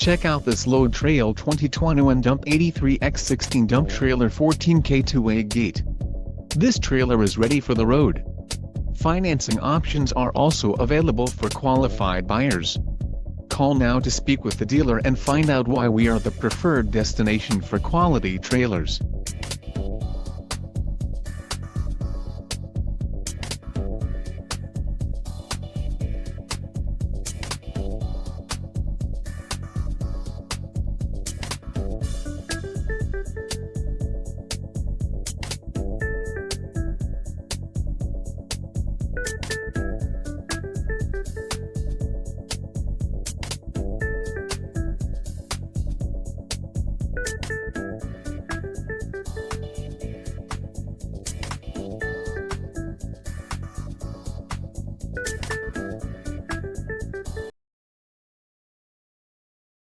Check out this Load Trail 2021 Dump 83x16 dump trailer 14K 2-way gate. This trailer is ready for the road. Financing options are also available for qualified buyers. Call now to speak with the dealer and find out why we are the preferred destination for quality trailers.